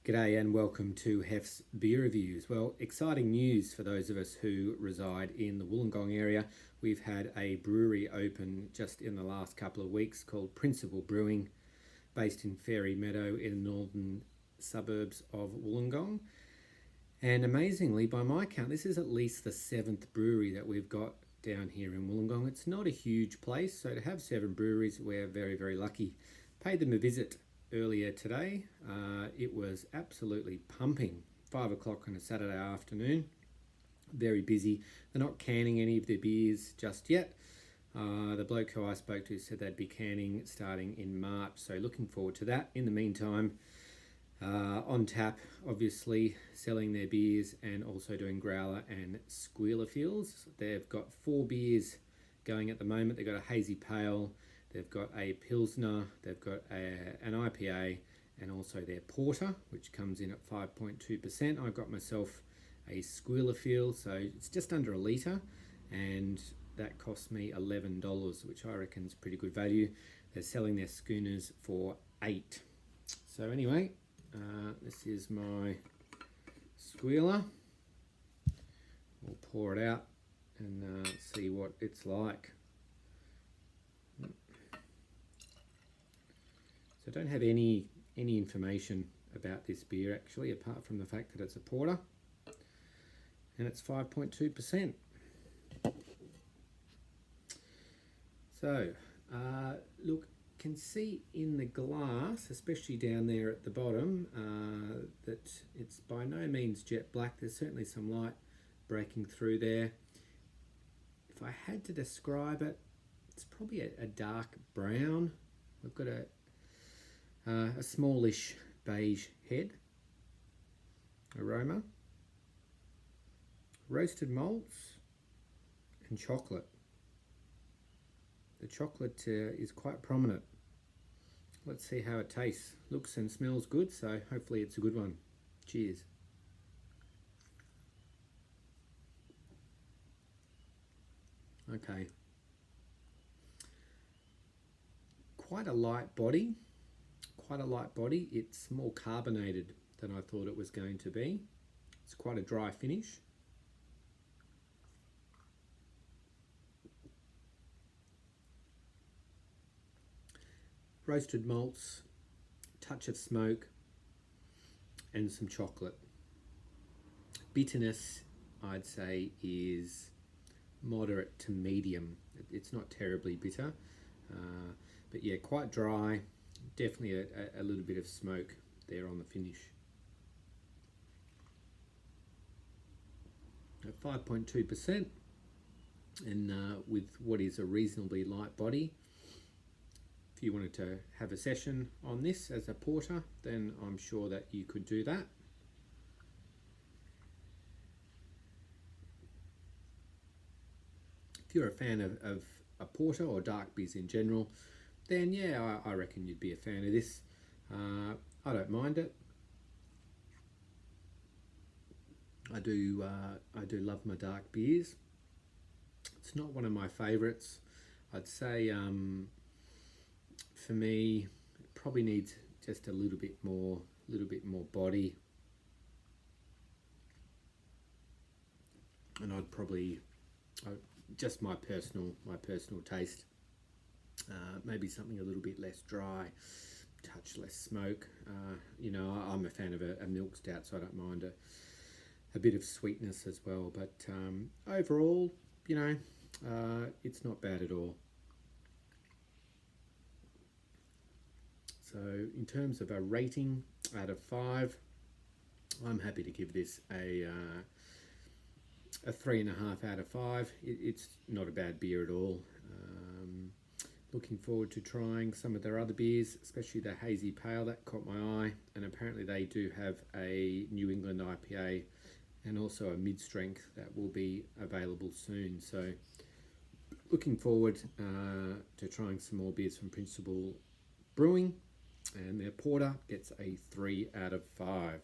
G'day and welcome to Hef's Beer Reviews. Well, exciting news for those of us who reside in the Wollongong area. We've had a brewery open just in the last couple of weeks called Principal Brewing, based in Fairy Meadow in the northern suburbs of Wollongong. And amazingly, by my count, this is at least the 7th brewery that we've got down here in Wollongong. It's not a huge place, so to have 7 breweries, we're very, very lucky. Paid them a visit earlier today. It was absolutely pumping. 5 o'clock on a Saturday afternoon. Very busy. They're not canning any of their beers just yet. The bloke who I spoke to said they'd be canning starting in March, so looking forward to that. In the meantime, on tap, obviously, selling their beers and also doing growler and squealer fills. They've got 4 beers going at the moment. They've got a hazy pale, they've got a pilsner, they've got an IPA, and also their porter, which comes in at 5.2%. I got myself a squealer fill, so it's just under a litre, and that cost me $11, which I reckon is pretty good value. They're selling their schooners for $8. So anyway, this is my squealer. We'll pour it out and see what it's like. So I don't have any information about this beer actually, apart from the fact that it's a porter and it's 5.2%. So look, can see in the glass, especially down there at the bottom, that it's by no means jet black. There's certainly some light breaking through there. If I had to describe it, it's probably a dark brown. We've got a smallish beige head. Aroma, roasted malts and chocolate. The chocolate is quite prominent. Let's see how it tastes. Looks and smells good, so hopefully it's a good one. Cheers. Okay. Quite a light body. It's more carbonated than I thought it was going to be. It's quite a dry finish. Roasted malts, touch of smoke, and some chocolate. Bitterness, I'd say, is moderate to medium. It's not terribly bitter, but yeah, quite dry. Definitely a little bit of smoke there on the finish. At 5.2%, and with what is a reasonably light body. If you wanted to have a session on this as a porter, then I'm sure that you could do that. If you're a fan of a porter or dark beers in general, then yeah, I reckon you'd be a fan of this. I don't mind it. I do love my dark beers. It's not one of my favourites. I'd say for me, it probably needs just a little bit more body, and I'd probably just my personal taste. Maybe something a little bit less dry, touch less smoke. I'm a fan of a milk stout, so I don't mind a bit of sweetness as well. But overall, it's not bad at all. So in terms of a rating out of 5, I'm happy to give this a 3.5 out of 5. It's not a bad beer at all. Looking forward to trying some of their other beers, especially the hazy pale. That caught my eye, and apparently they do have a New England IPA and also a mid-strength that will be available soon. So looking forward to trying some more beers from Principal Brewing, and their porter gets a 3 out of 5.